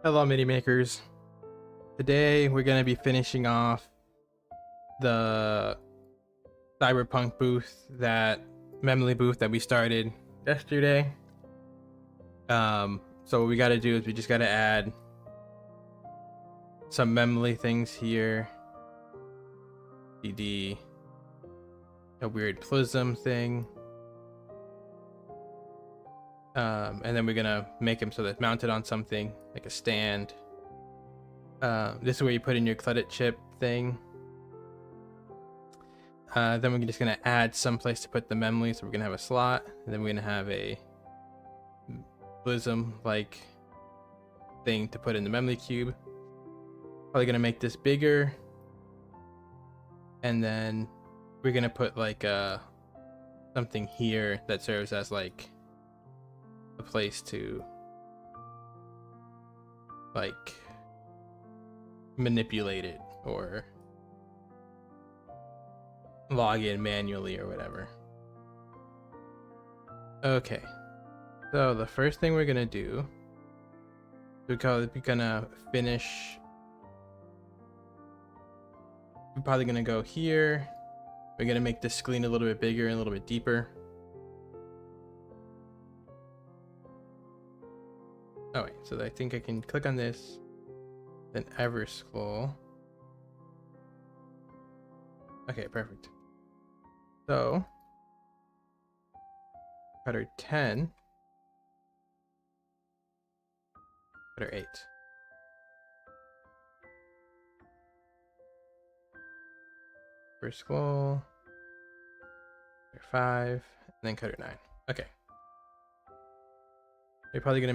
Hello, mini makers. Today we're gonna be finishing off the Cyberpunk booth, that memory booth that we started yesterday. So what we gotta do is we just gotta add some memory things here. CD, a weird prism thing. And then we're gonna make them so that it's mounted on something like a stand. This is where you put in your credit chip thing. Then we're just gonna add some place to put the memory, so we're gonna have a slot, and then we're gonna have a prism like thing to put in the memory cube. Probably gonna make this bigger, and then we're gonna put like something here that serves as like a place to like manipulate it or log in manually or whatever. Okay, so the first thing we're gonna do, we're gonna finish. We're probably gonna go here. We're gonna make this screen a little bit bigger and a little bit deeper. Oh wait, so I think I can click on this, then ever scroll. Okay, perfect. So cutter 10, cutter 8. First scroll, cutter 5, and then cutter 9. Okay. You're probably gonna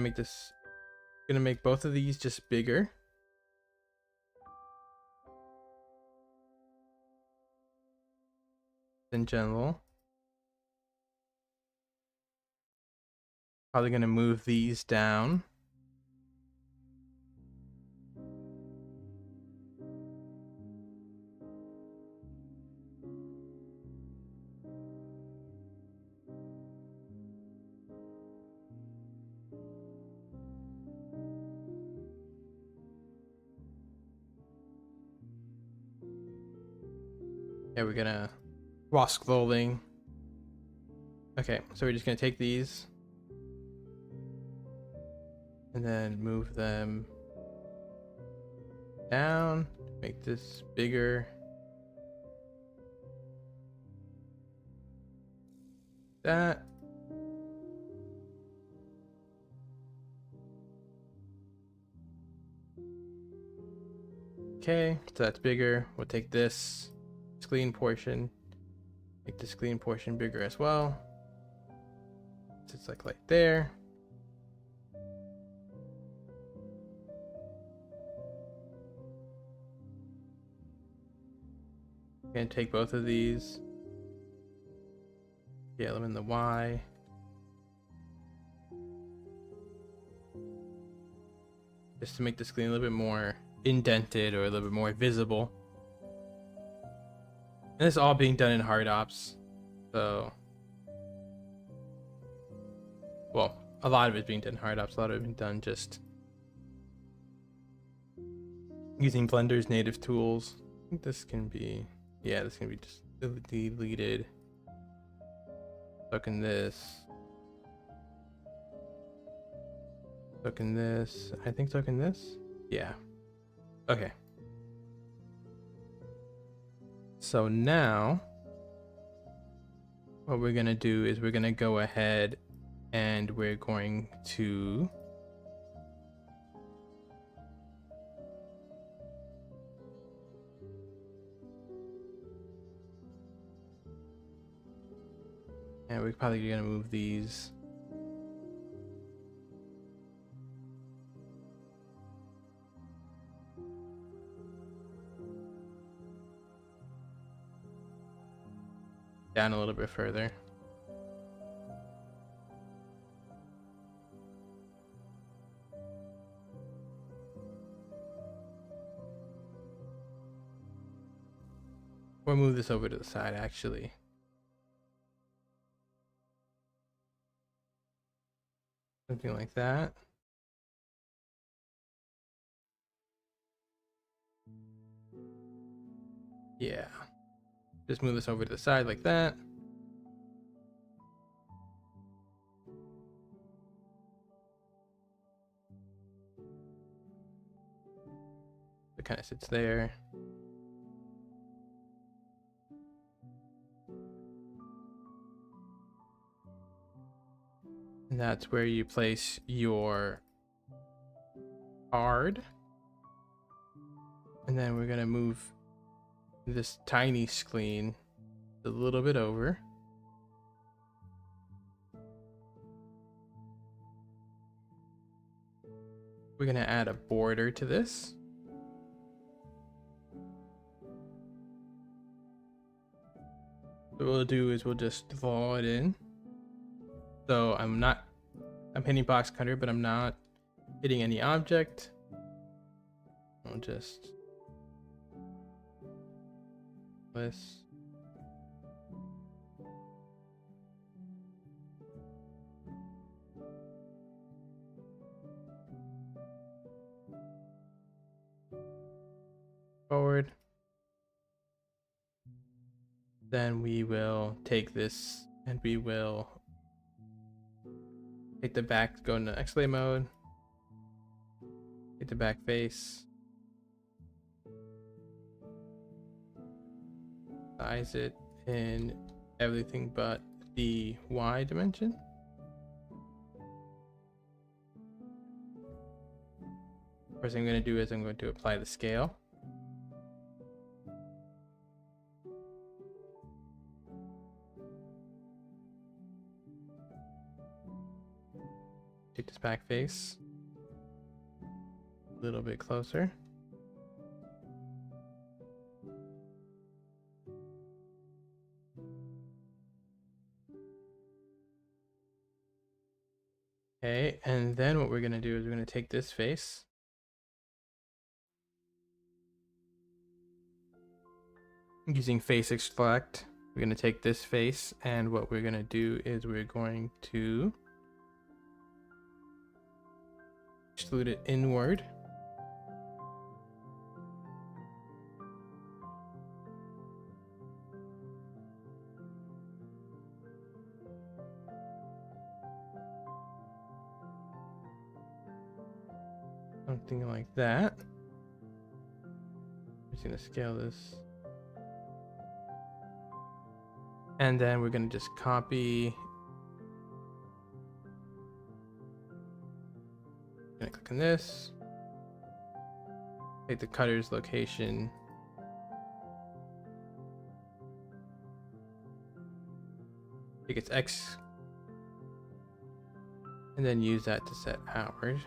make both of these just bigger. In general. Probably gonna move these down. Yeah, we're gonna while scrolling. Okay, so we're just gonna take these and then move them down, make this bigger. That. Okay, so that's bigger. We'll take this screen portion, make the screen portion bigger as well. So it's like right there. Gonna take both of these, scale them in the Y. Just to make the screen a little bit more indented or a little bit more visible. And this is all being done in hard ops. So, well, a lot of it's being done in hard ops, a lot of it being done just using Blender's native tools. I think this can be, yeah, this can be just deleted. Look in this. Look in this. I think look in this. Yeah. Okay. So now what we're gonna do is we're gonna go ahead and we're going to we're probably gonna move these down a little bit further. Or move this over to the side, actually. Something like that. Yeah. Just move this over to the side like that. It kind of sits there. And that's where you place your card. And then we're gonna move this tiny screen a little bit over. We're gonna add a border to this. What we'll do is we'll just draw it in. So I'm hitting box cutter, but I'm not hitting any object. I'll just this. Forward. Then we will take this and we will take the back, go into X-ray mode, take the back face, size it in everything but the Y dimension. First thing I'm going to do is I'm going to apply the scale. Take this back face a little bit closer. Okay, and then what we're going to do is we're going to take this face. Using face extract, we're going to take this face, and what we're going to do is we're going to extrude it inward. Something like that. I'm just going to scale this. And then we're going to just copy. I'm going to click on this. Take the cutter's location. Take its X. And then use that to set outward.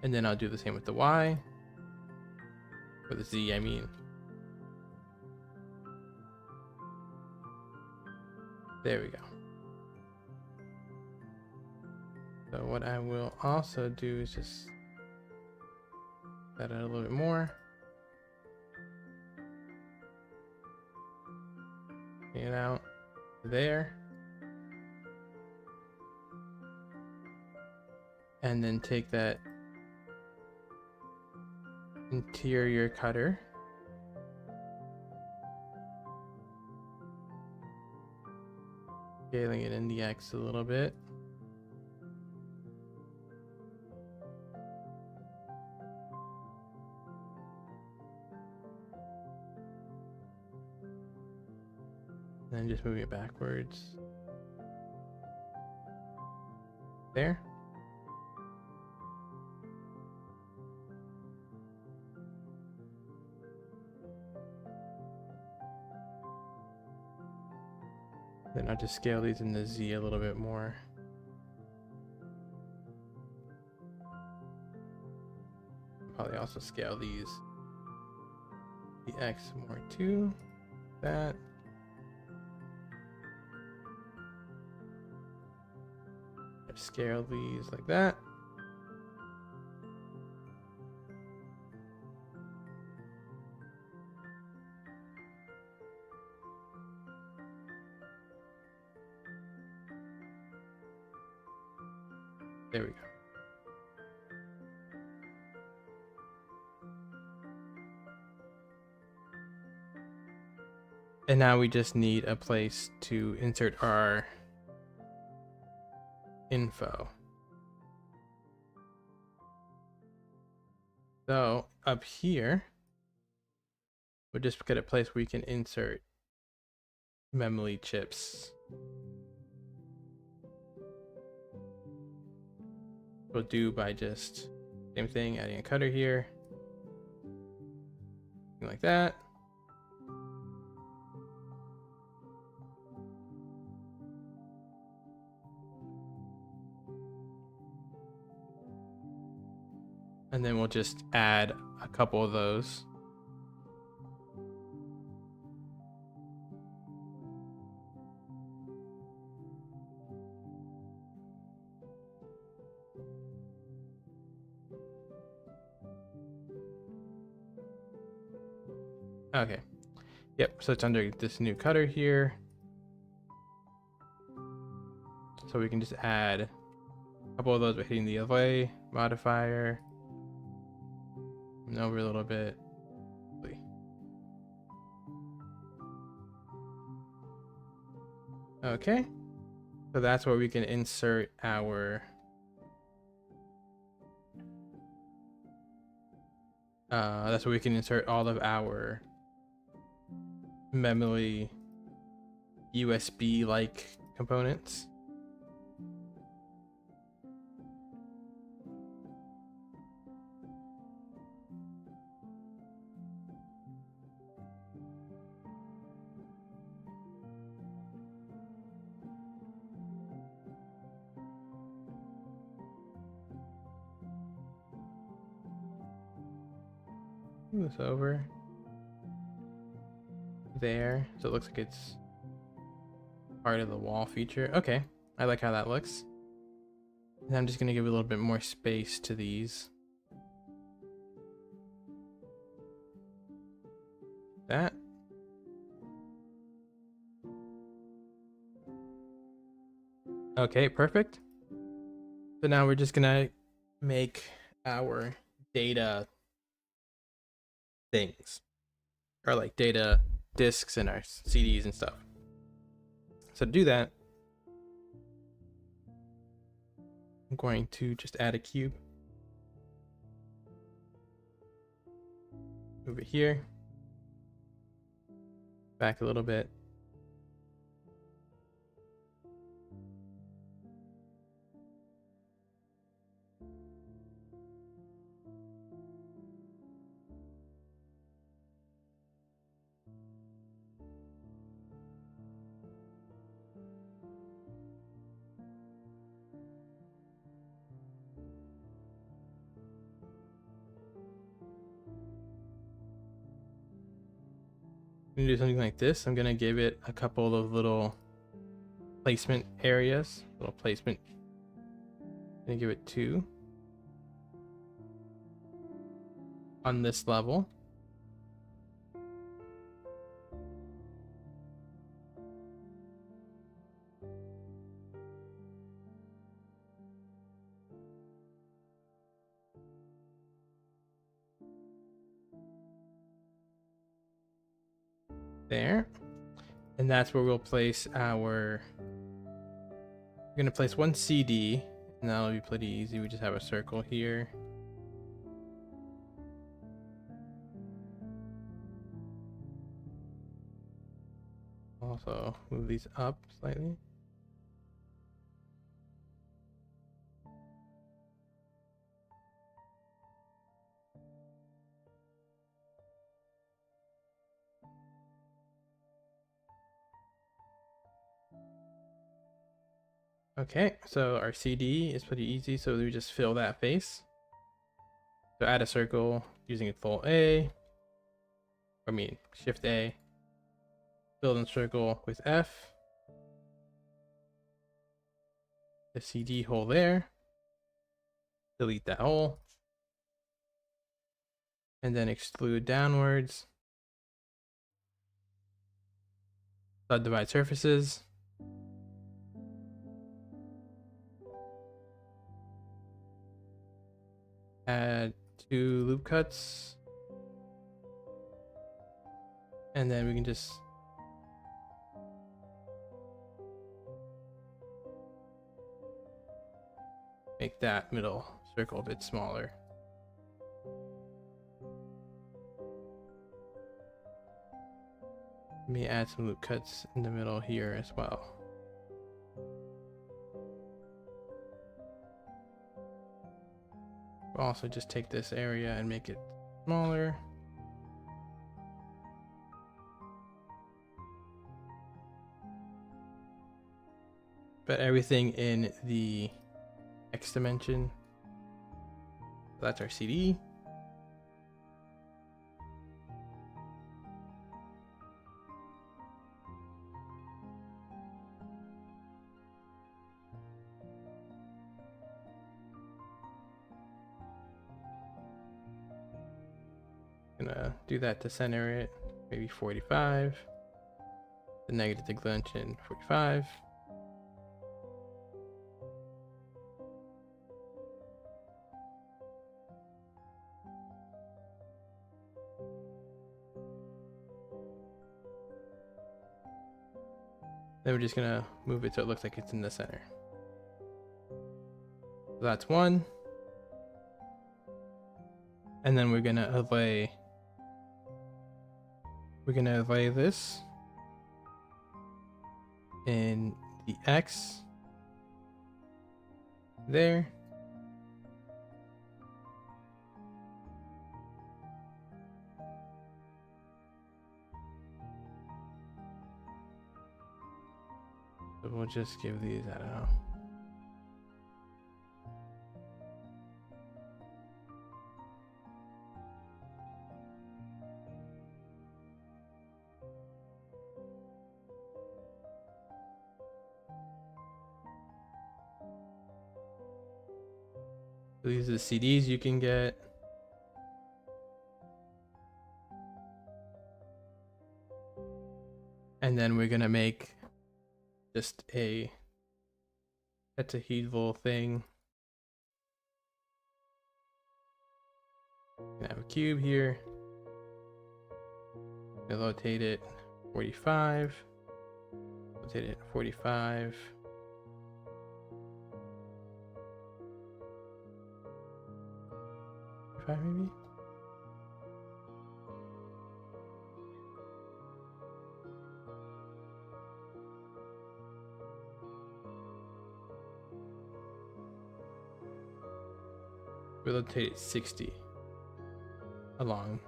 And then I'll do the same with the Y. Or the Z, I mean. There we go. So what I will also do is just set it a little bit more. Get it out there. And then take that interior cutter. Scaling it in the X a little bit. And then just moving it backwards. There. Then I'll just scale these in the Z a little bit more. Probably also scale these the X more too. That. Scale these like that. There we go. And now we just need a place to insert our info. So up here, we'll just get a place where we can insert memory chips. We'll do by just same thing, adding a cutter here, like that. And then we'll just add a couple of those. Okay. Yep, so it's under this new cutter here. So we can just add a couple of those by hitting the overlay modifier. And over a little bit. Okay. So that's where we can insert our that's where we can insert all of our memory USB like components. Move this over there so it looks like it's part of the wall feature. Okay, I like how that looks. And I'm just gonna give a little bit more space to these. That. Okay, perfect. So now we're just gonna make our data things, or like data disks and our CDs and stuff. So to do that, I'm going to just add a cube. Move it here. Back a little bit. I'm gonna do something like this. I'm gonna give it a couple of little placement areas, little placement. I'm gonna give it 2 on this level. There. And that's where we'll place our, we're gonna place one CD, and that'll be pretty easy. We just have a circle here. Also move these up slightly. Okay, so our CD is pretty easy, so we just fill that face. So add a circle using Control A, Shift A, fill in circle with F, the CD hole there, delete that hole, and then extrude downwards, subdivide surfaces, add 2 loop cuts, and then we can just make that middle circle a bit smaller. Let me add some loop cuts in the middle here as well. We'll also just take this area and make it smaller. But everything in the X dimension. So that's our CD. Gonna do that to center it, maybe 45. The negative dimension, 45. Then we're just gonna move it so it looks like it's in the center. So that's one. And then we're gonna overlay this in the X there. So we'll just give these, I don't know. So these are the CDs you can get. And then we're gonna make just a tetrahedral thing. Gonna have a cube here. Gonna rotate it 45. Rotate it 45. Maybe. We rotate it 60 along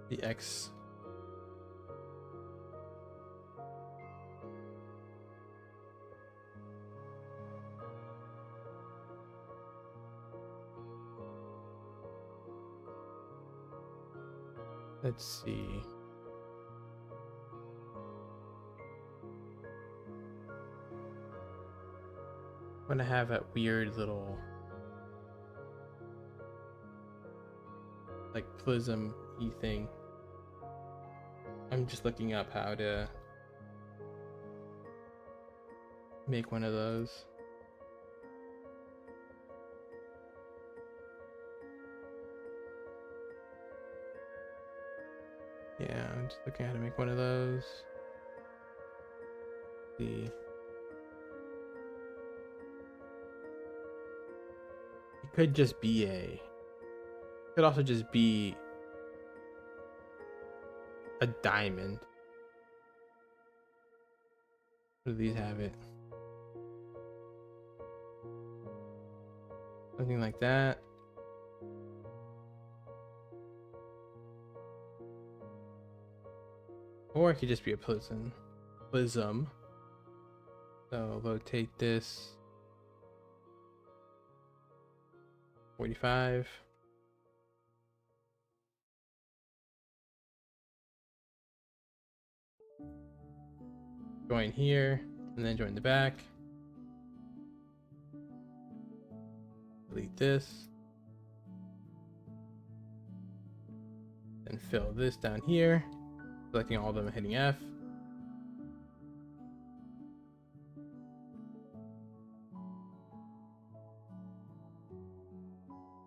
the X. Let's see. I'm gonna have that weird little like prism-y thing. I'm just looking up how to make one of those. Yeah, I'm just looking at how to make one of those. See. It could just be it could also just be a diamond. What do these have it? Something like that. Or it could just be a prism. So rotate this 45. Join here and then join the back. Delete this. Then fill this down here. Selecting all of them, hitting F.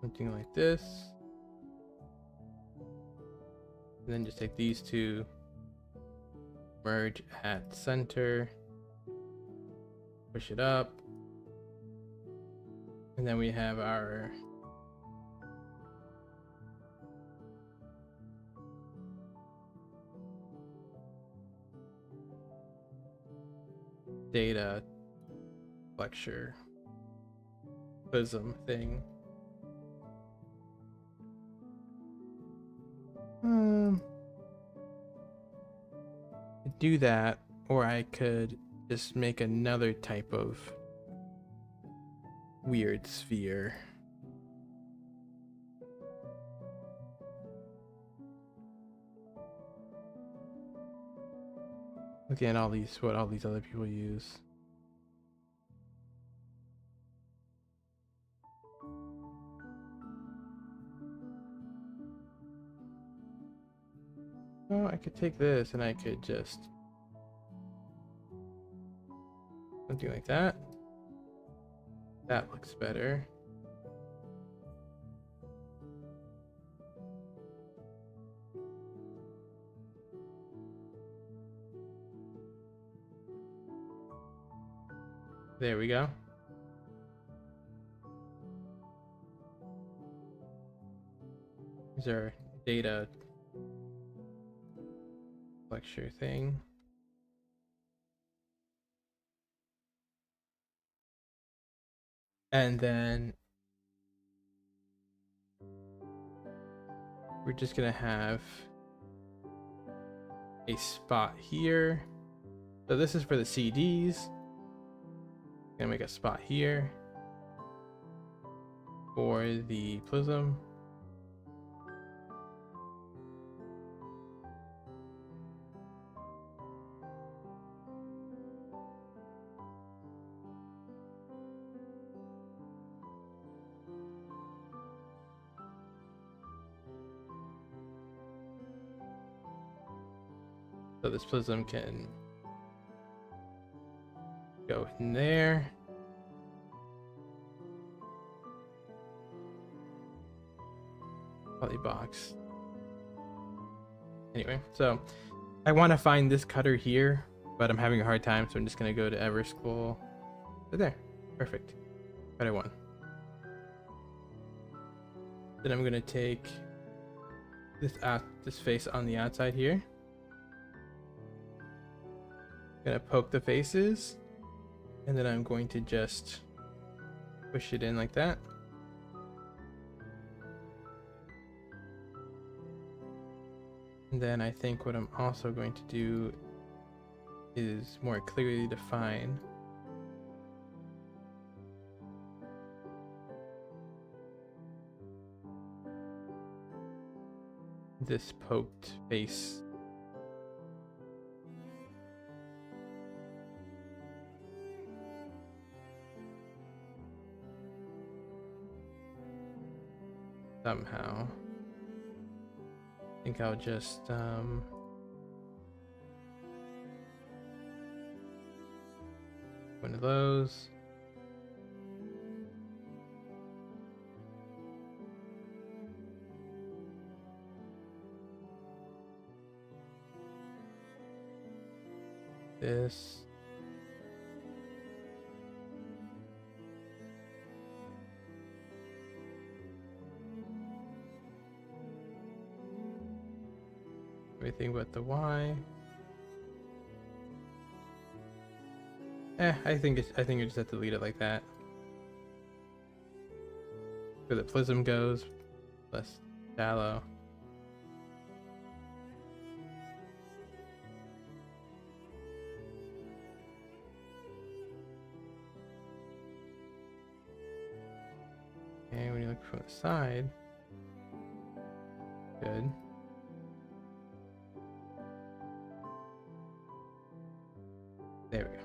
Something like this. And then just take these two, merge at center, push it up. And then we have our data lecture prism thing. Do that, or I could just make another type of weird sphere. Looking at all these, what all these other people use. Oh, I could take this and I could just something like that. That looks better. There we go. Here's our data lecture thing. And then we're just gonna have a spot here. So this is for the CDs. Gonna make a spot here for the prism. So this prism can go in there. Polybox. Anyway, so I want to find this cutter here, but I'm having a hard time, so I'm just gonna go to Everscroll. Right there, perfect. Cutter one. Then I'm gonna take this face on the outside here. Gonna poke the faces, and then I'm going to just push it in like that. And then I think what I'm also going to do is more clearly define this poked face. Somehow. I think I'll just one of those. This. Everything but the Y. I think you just have to leave it like that. Where the prism goes, less shallow. And when you look from the side, good. There we go.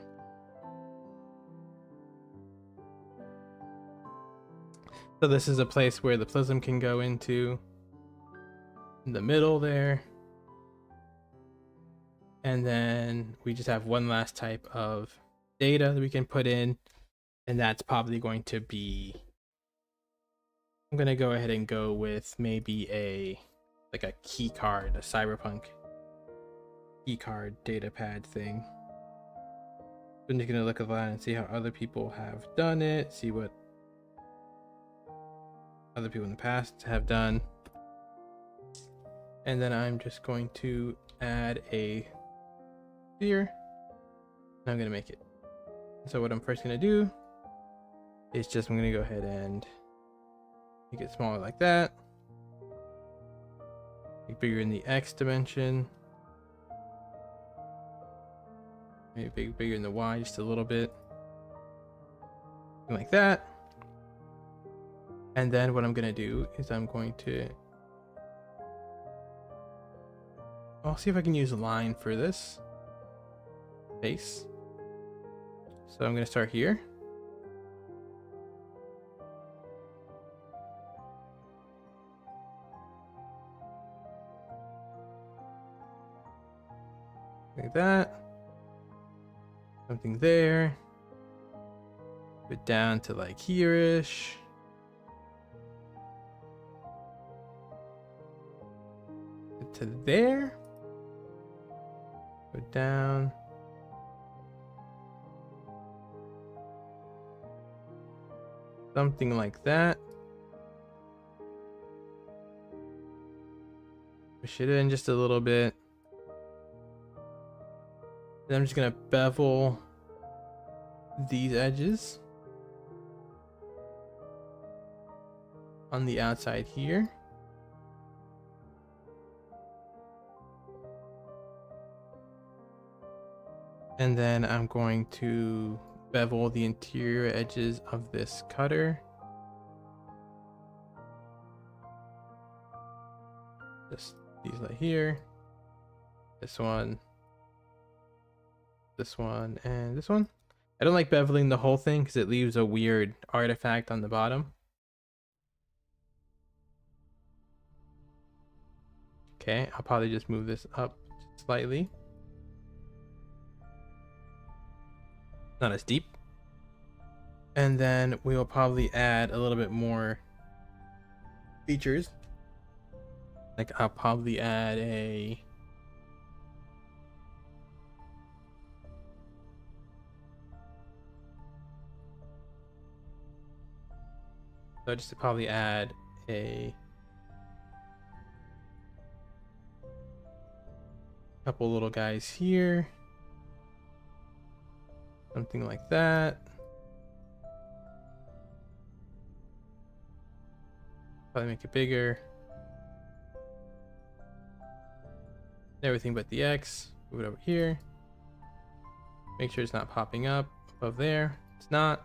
So this is a place where the prism can go into in the middle there. And then we just have one last type of data that we can put in. And that's probably going to be, I'm going to go ahead and go with maybe a key card, a Cyberpunk key card data pad thing. I'm just going to look at that and see how other people have done it, see what other people in the past have done. And then I'm just going to add a sphere. And I'm going to make it. So what I'm first going to do is just I'm going to go ahead and make it smaller like that. Make bigger in the X dimension. Maybe bigger in the Y just a little bit. Like that. And then what I'm going to do is I'm going to... I'll see if I can use a line for this face. So I'm going to start here. Like that. Something there. Go down to like here-ish. To there. Go down. Something like that. Push it in just a little bit. Then I'm just gonna bevel these edges on the outside here. And then I'm going to bevel the interior edges of this cutter. Just these right here. This one, and this one. I don't like beveling the whole thing because it leaves a weird artifact on the bottom. Okay, I'll probably just move this up slightly. Not as deep. And then we will probably add a little bit more features. Like I'll probably add a so just to probably add a couple little guys here. Something like that. Probably make it bigger. Everything but the X. Move it over here. Make sure it's not popping up above there. It's not.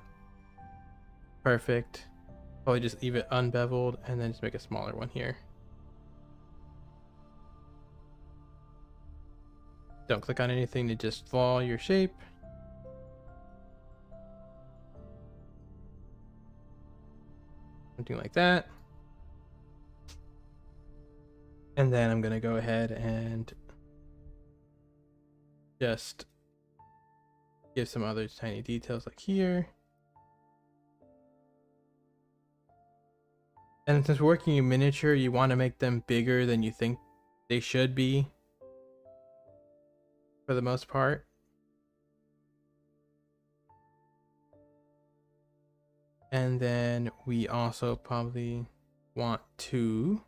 Perfect. Probably just leave it unbeveled and then just make a smaller one here. Don't click on anything to just draw your shape. Something like that. And then I'm gonna go ahead and just give some other tiny details like here. And since we're working in miniature, you want to make them bigger than you think they should be for the most part. And then we also probably want to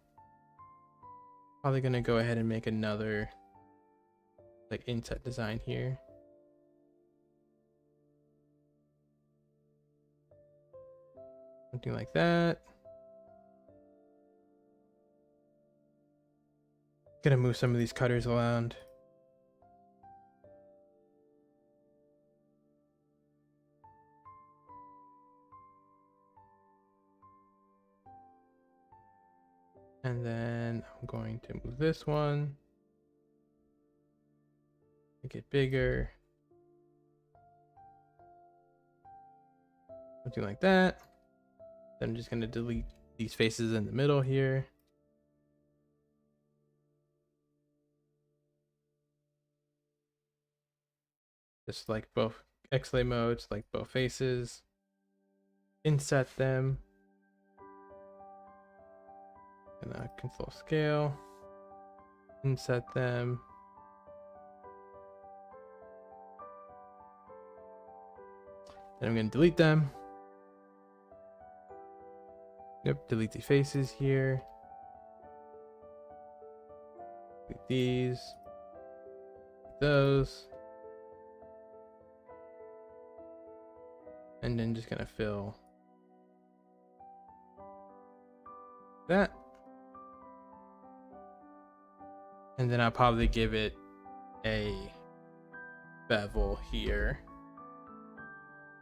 gonna go ahead and make another like inset design here. Something like that. Gonna move some of these cutters around. And then I'm going to move this one. Make it bigger. Something like that. Then I'm just gonna delete these faces in the middle here. Just like both X-ray modes, like both faces. Inset them. And control scale. Inset them. Then I'm going to delete them. Yep, delete the faces here. Delete these. Those. And then just gonna fill that. And then I'll probably give it a bevel here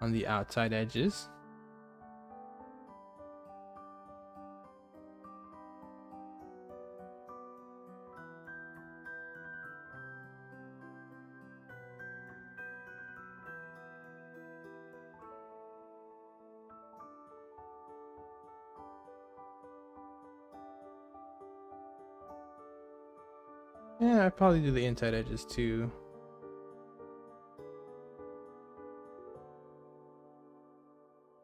on the outside edges. Yeah, I'd probably do the inside edges too.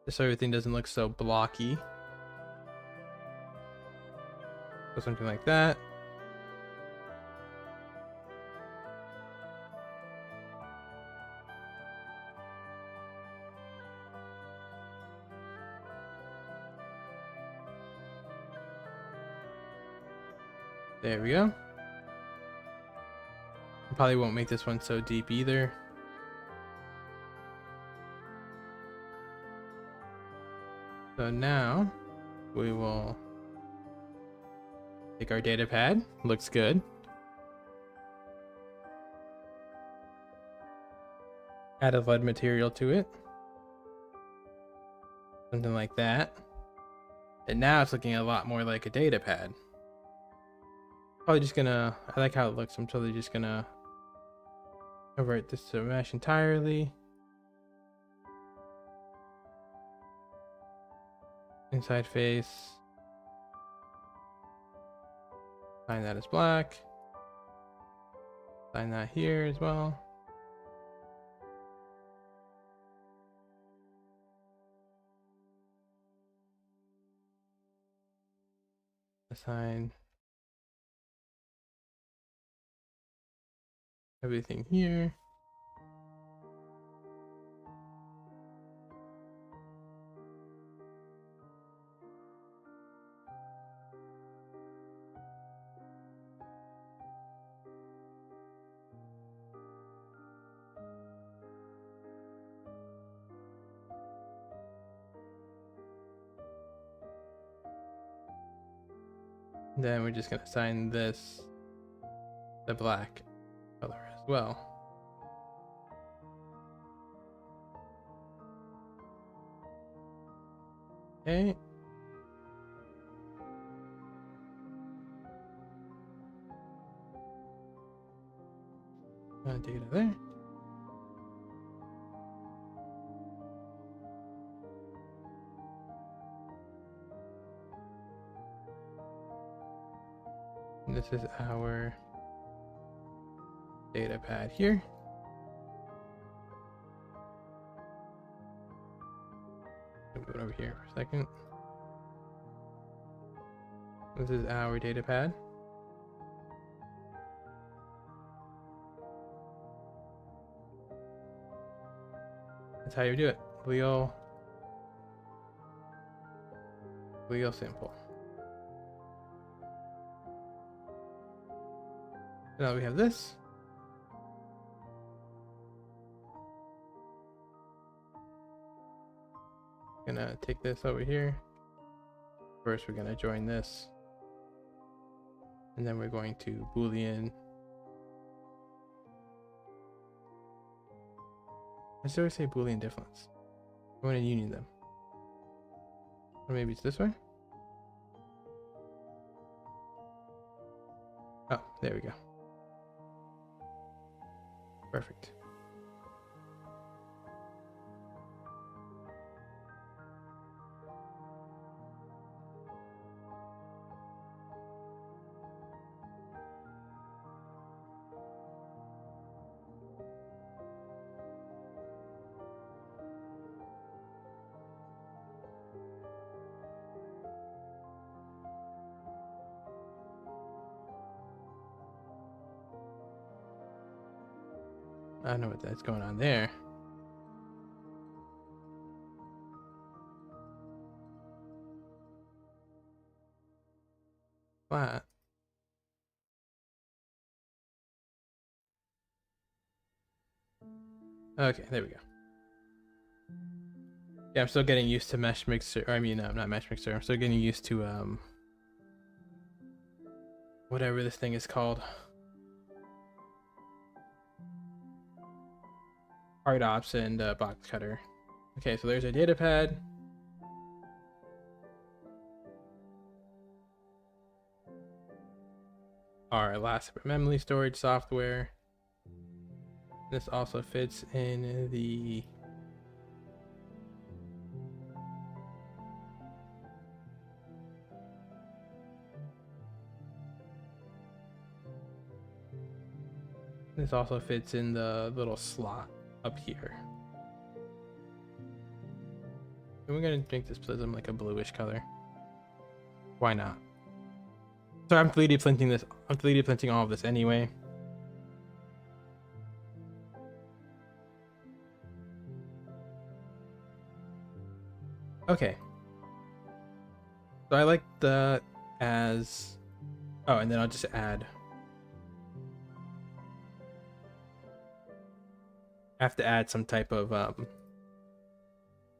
Just so everything doesn't look so blocky. So something like that. There we go. Probably won't make this one so deep either. So now we will take our data pad. Looks good. Add a lead material to it. Something like that. And now it's looking a lot more like a data pad. Probably just gonna, I like how it looks. I'm totally just gonna convert this to mesh entirely. Inside face. Assign that as black. Assign that here as well. Assign everything here. Then we're just gonna assign this the black color as well. Okay. Take it out there. And this is our data pad here. Move it over here for a second. This is our data pad. That's how you do it. Real simple. Now we have this. Gonna take this over here. First, we're gonna join this, and then we're going to Boolean. I still say Boolean difference. I want to union them. Or maybe it's this way. Oh, there we go. Perfect. I don't know what that's going on there. flat. Okay, there we go. Yeah, I'm still getting used to mesh mixer. Or, I mean, not mesh mixer. I'm still getting used to whatever this thing is called. Hard ops and box cutter. Okay, so there's a data pad. Our last memory storage software. This also fits in the little slot up here. And we're gonna make this prism like a bluish color. Why not? So I'm 3D printing this. I'm 3D printing all of this anyway. Okay. So I like the as. Oh, and then I'll just add. I have to add some type of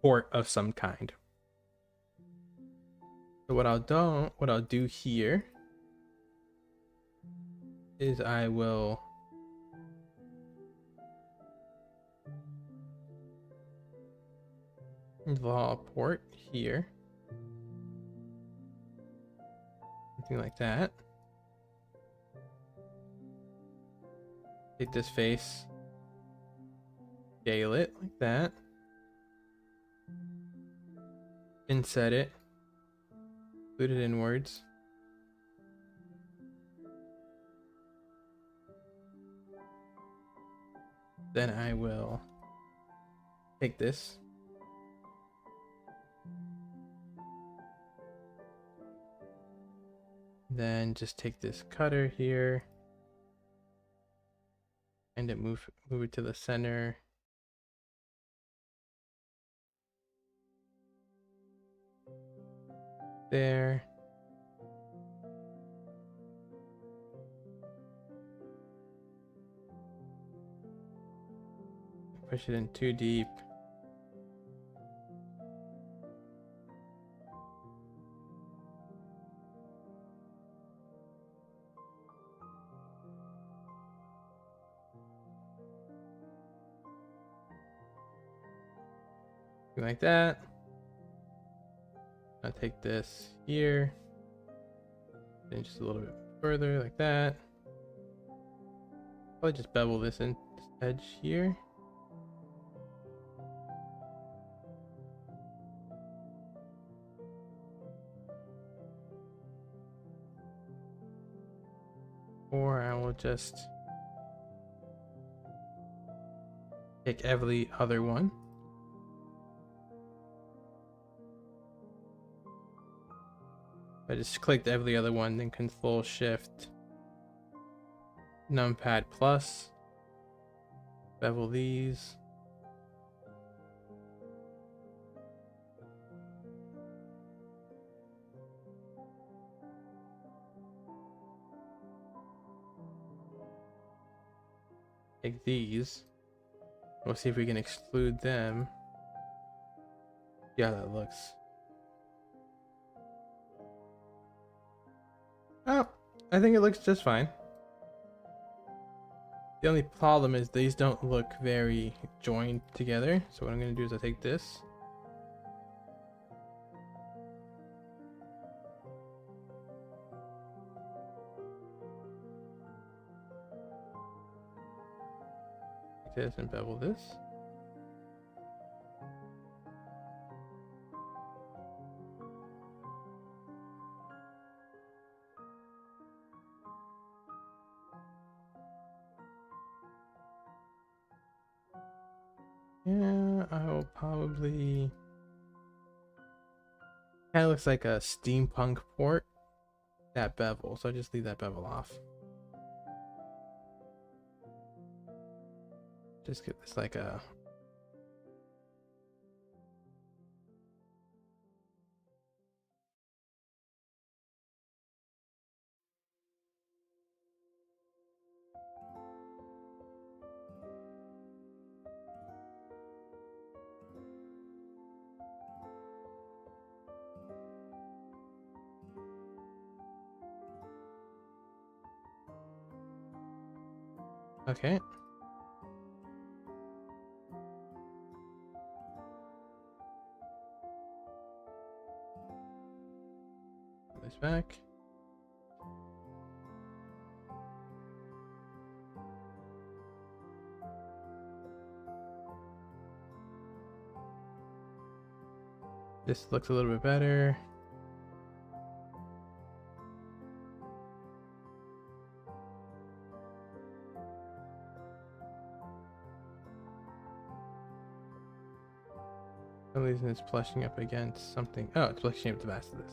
port of some kind. So what I'll do here is I will draw a port here. Something like that. Take this face, scale it like that, inset it, put it inwards. Then I will take this, then just take this cutter here and move it to the center. There. Push it in too deep. Like that. I'll take this here, then just a little bit further like that. Probably just bevel this in this edge here. Or I will just take every other one. I just clicked every other one, then Control Shift Numpad plus, bevel these. Take these. We'll see if we can exclude them. Yeah, that looks. Oh, I think it looks just fine. The only problem is these don't look very joined together. So what I'm going to do is I'll take this. Take this and bevel this. Yeah, I will probably. Kind of looks like a steampunk port. That bevel, so I just leave that bevel off. Just get this like a. Okay. Put this back. This looks a little bit better. For some reason it's plushing up against something. Oh, it's plushing up the best of this.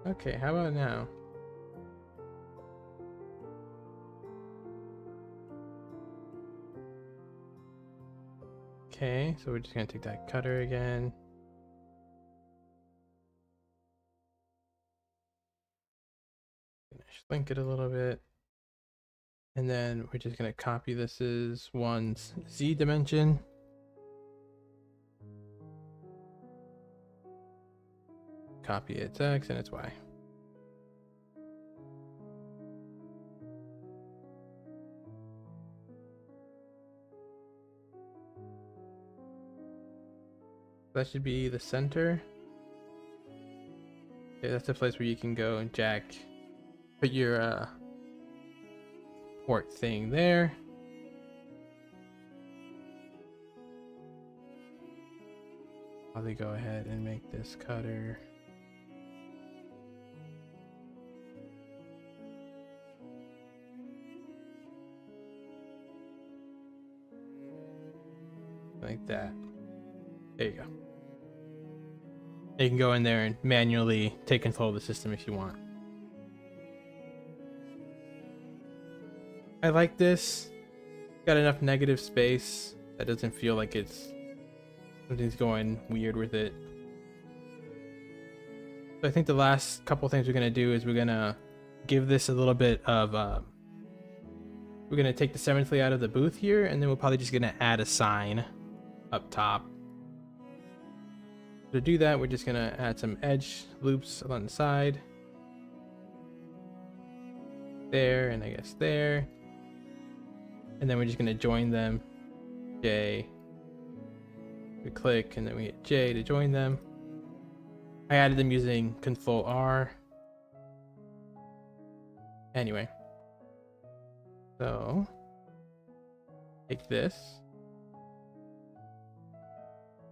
Okay, how about now? Okay, so we're just gonna take that cutter again. Gonna shrink it a little bit. And then we're just gonna copy this as one's Z dimension. Copy its X and its Y. That should be the center. Okay, that's the place where you can go and put your port thing there. Probably go ahead and make this cutter like that. There you go. You can go in there and manually take control of the system if you want. I like this. Got enough negative space that doesn't feel like something's going weird with it. So I think the last couple things we're gonna do is we're gonna give this a little bit of we're gonna take the 7th out of the booth here, and then we're probably just gonna add a sign up top. To do that, we're just gonna add some edge loops along the side. There, and I guess there. And then we're just gonna join them. J. We click, and then we hit J to join them. I added them using Control R. Anyway. So, take this.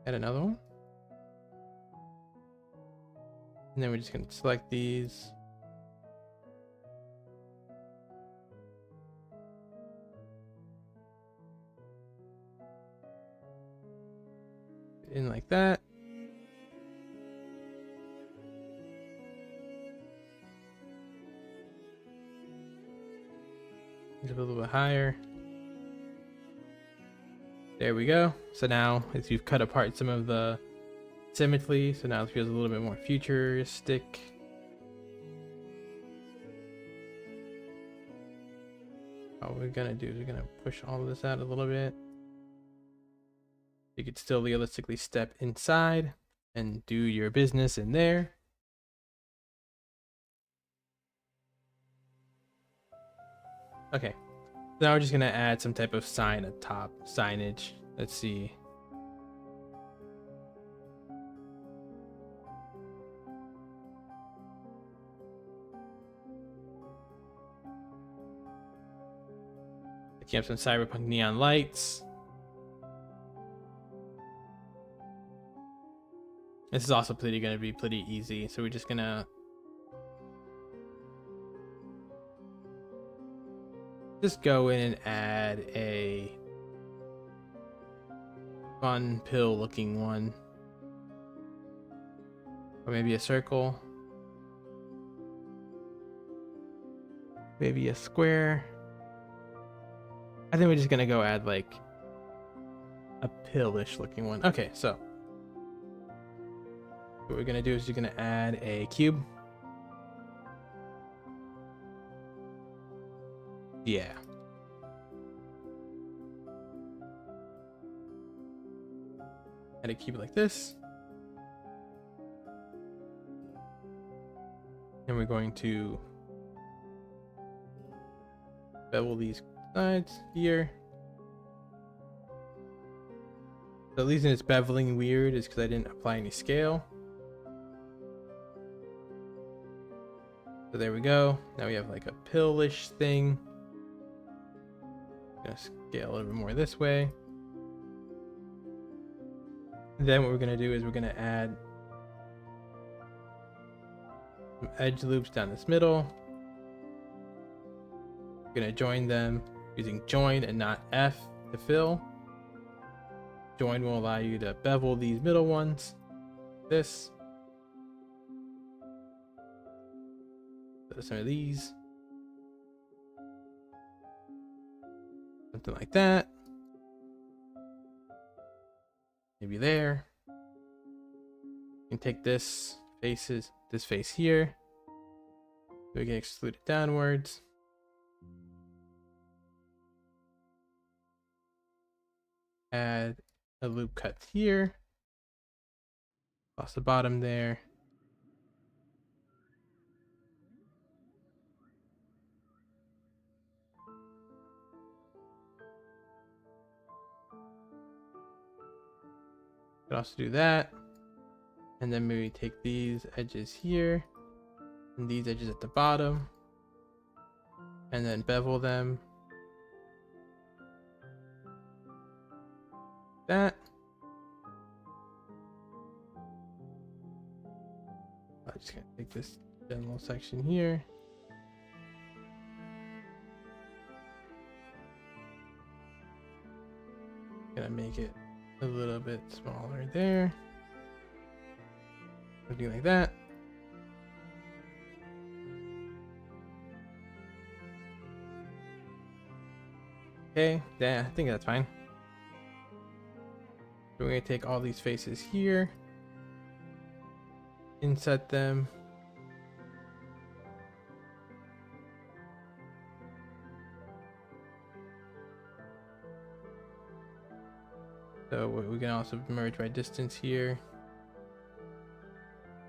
Add another one. And then we're just going to select these. In like that. A little bit higher. There we go. So now, as you've cut apart some of the symmetry, so now it feels a little bit more futuristic. What we're gonna do is we're gonna push all of this out a little bit. You could still realistically step inside and do your business in there. Okay, now we're just gonna add some type of sign at top, signage. Let's see. Picking up some Cyberpunk neon lights. This is also gonna be pretty easy, so we're just gonna go in and add a fun pill looking one, or maybe a circle, maybe a square. I think we're just gonna go add like a pill-ish looking one. Okay, so what we're gonna do is you're gonna add a cube. Yeah. add a cube like this. And we're going to bevel these sides here. The reason it's beveling weird is because I didn't apply any scale. So there we go. Now we have like a pill-ish thing. Gonna scale a little bit more this way. And then what we're gonna do is we're gonna add some edge loops down this middle. We're gonna join them using join and not F to fill. Join will allow you to bevel these middle ones. This. So some of these. Something like that. Maybe there. You can take this face here. We can extrude it downwards. Add a loop cut here. Across the bottom there. Could also do that. And then maybe take these edges here and these edges at the bottom and then bevel them. That. I'm just gonna take this general section here. Gonna make it a little bit smaller there. Something like that. Okay, yeah, I think that's fine. So we're gonna take all these faces here, inset them. So we can also merge by distance here.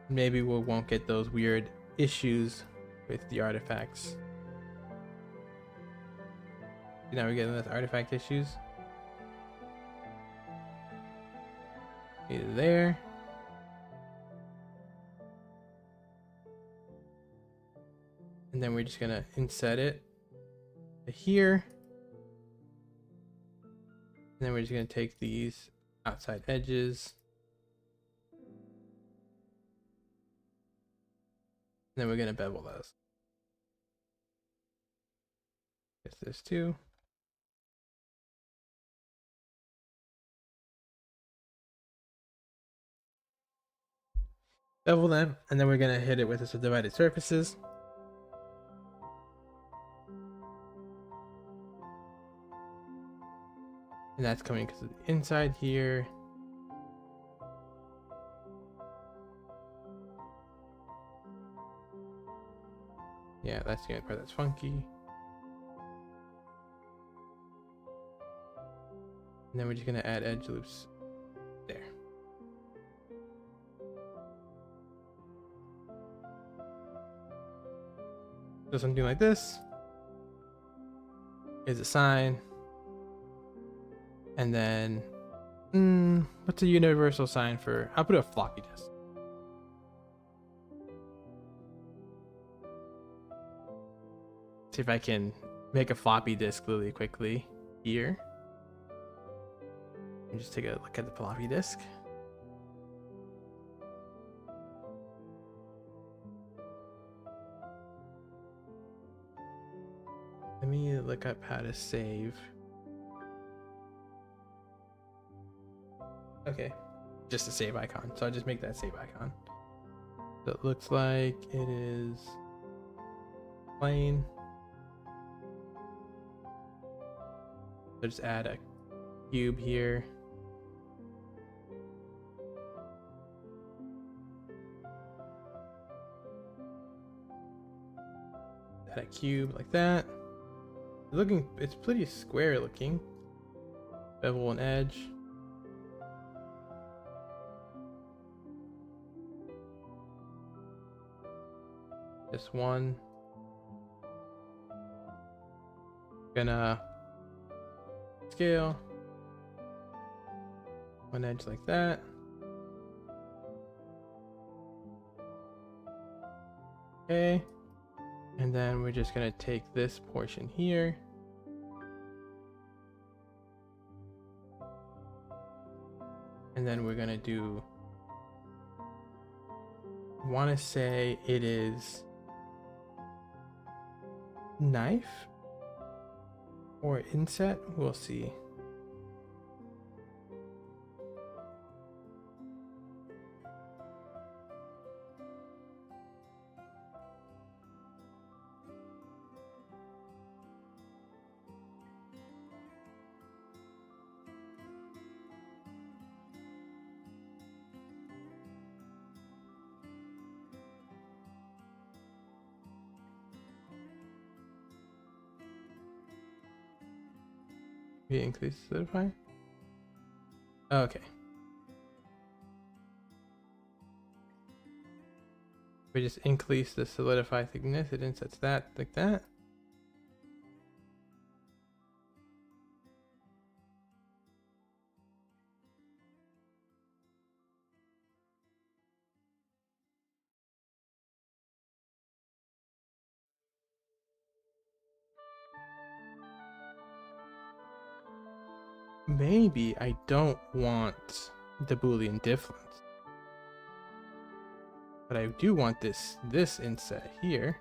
Maybe we won't get those weird issues with the artifacts. Now we're getting those artifact issues. Either there. And then we're just gonna inset it to here. And then we're just gonna take these outside edges. And then we're gonna bevel those. Guess this too. Bevel them, and then we're gonna hit it with the subdivided surfaces. And that's coming because of the inside here. Yeah, that's the only part that's funky. And then we're just gonna add edge loops there. So something like this is a sign. And then, what's a universal sign for? I'll put a floppy disk. See if I can make a floppy disk really quickly here. And just take a look at the floppy disk. Let me look up how to save. Okay, just a save icon. So I'll just make that save icon. So it looks like it is plain. So just add a cube here. Add a cube like that. It's pretty square looking. Bevel an edge. Just one. Gonna scale one edge like that. Okay. And then we're just gonna take this portion here. And then we're gonna do, I want to say it is knife or inset. We'll see. We increase solidify. Okay. We just increase the solidify thickness. It insets that like that. Maybe I don't want the Boolean difference, but I do want this inset here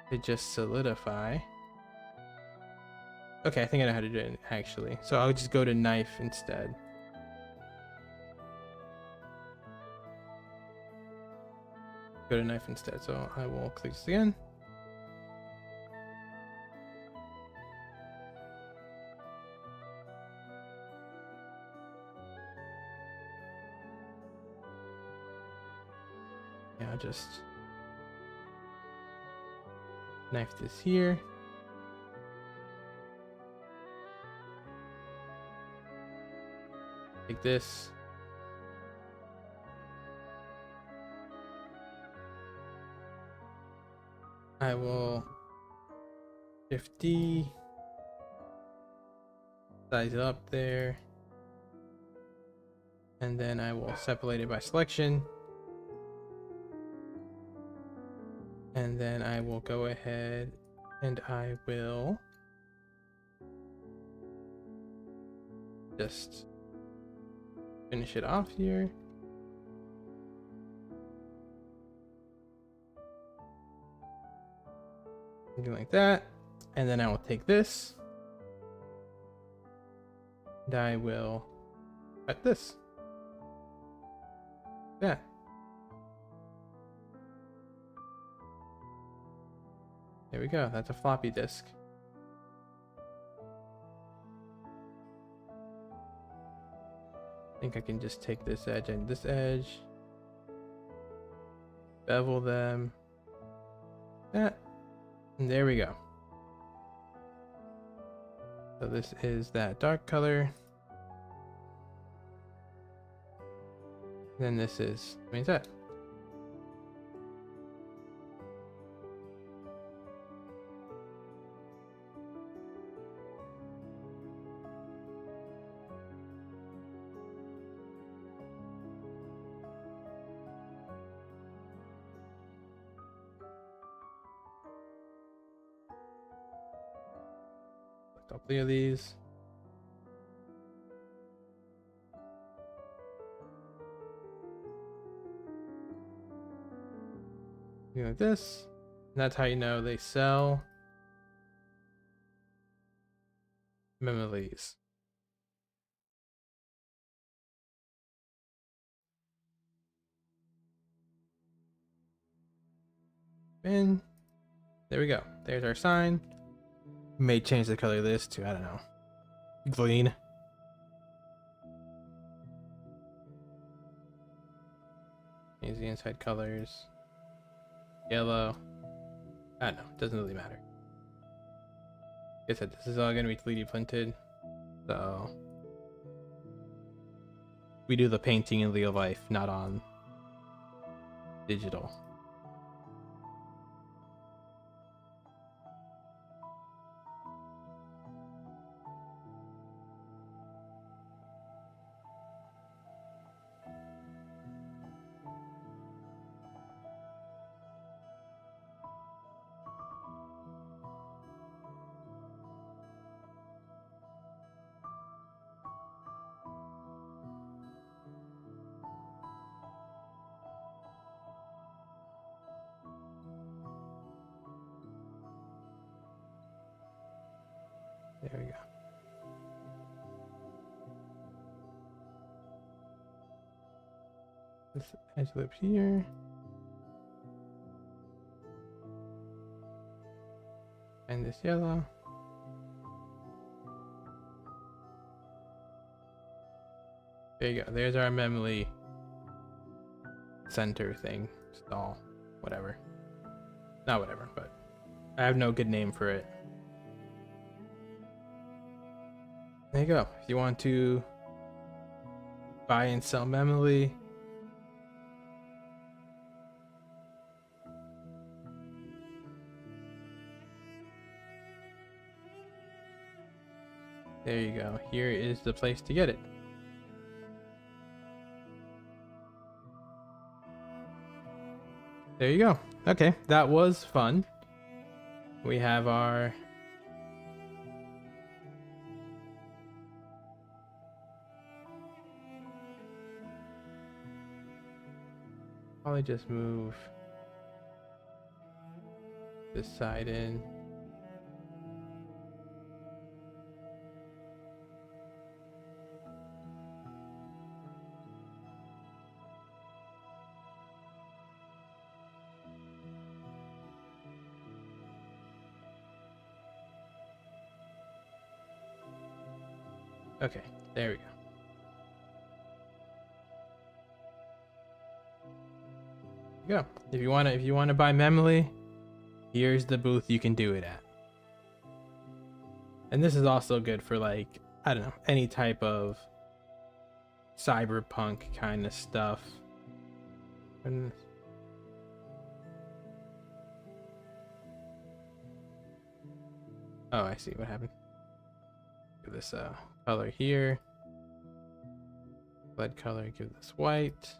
to just solidify. Okay, I think I know how to do it actually. So I'll just go to knife instead. Go to knife instead. So I will click this again. Yeah, I'll just knife this here. Take this. I will Shift D, size it up there, and then I will separate it by selection. And then I will go ahead and I will just finish it off here. Something like that. And then I will take this and I will cut this. Yeah. There we go. That's a floppy disk. I think I can just take this edge and this edge, bevel them. That. And there we go. So this is that dark color. Then this is that. I'll clear these. Like this. And that's how you know they sell memories. And there we go. There's our sign. May change the color of this to, I don't know, green. Change the inside colors. Yellow. I don't know. Doesn't really matter. Like I said, this is all going to be 3D printed. So we do the painting in real life, not on digital. There we go. This edge lip here. And this yellow. There you go. There's our memory center thing. Stall. Whatever. Not whatever, but I have no good name for it. There you go. If you want to buy and sell memory, there you go. Here is the place to get it. There you go. Okay, that was fun. We have our probably just move this side in. Okay, there we go. Go. If you wanna buy memory, here's the booth you can do it at. And this is also good for, like, I don't know, any type of cyberpunk kind of stuff. And oh, I see what happened. Give this color here. Lead color, give this white.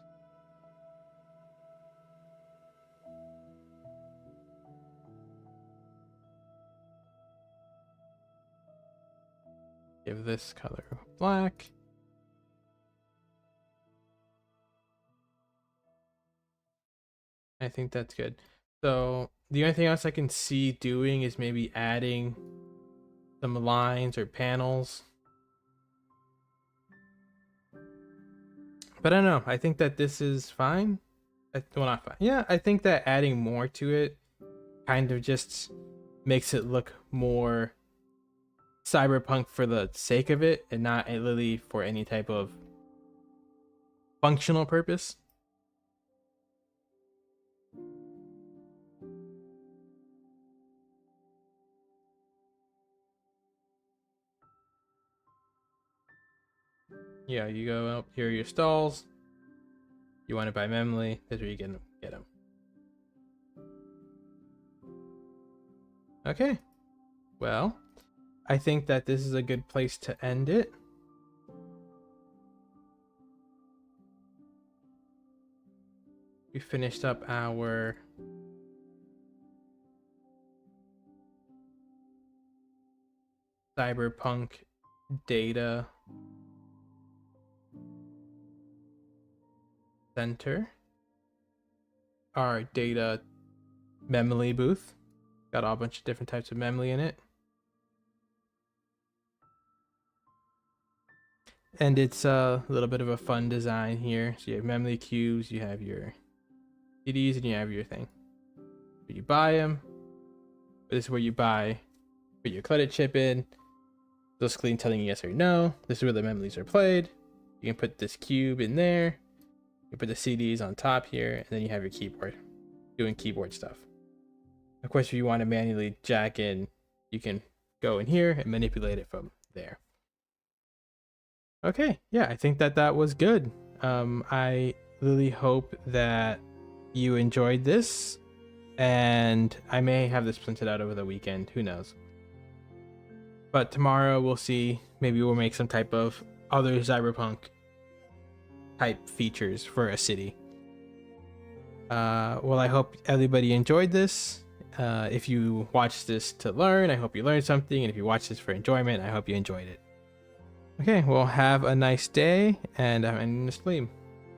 Give this color black. I think that's good. So the only thing else I can see doing is maybe adding some lines or panels. But I don't know. I think that this is fine. Well, not fine. Yeah, I think that adding more to it kind of just makes it look more cyberpunk for the sake of it and not really for any type of functional purpose. Yeah, you go up here, your stalls. You want to buy memory, that's where you get them. Okay, well, I think that this is a good place to end it. We finished up our cyberpunk data center, our data memory booth. Got a bunch of different types of memory in it. And it's a little bit of a fun design here. So you have memory cubes, you have your CDs, and you have your thing. You buy them. This is where you put your credit chip in. Little screen telling you yes or no. This is where the memories are played. You can put this cube in there. You put the CDs on top here, and then you have your keyboard doing keyboard stuff. Of course, if you want to manually jack in, you can go in here and manipulate it from there. Okay, yeah, I think that was good. I really hope that you enjoyed this, and I may have this printed out over the weekend. Who knows? But tomorrow we'll see. Maybe we'll make some type of other Cyberpunk type features for a city. Well, I hope everybody enjoyed this. If you watched this to learn, I hope you learned something. And if you watched this for enjoyment, I hope you enjoyed it. Okay, well, have a nice day, and I'm ending the stream.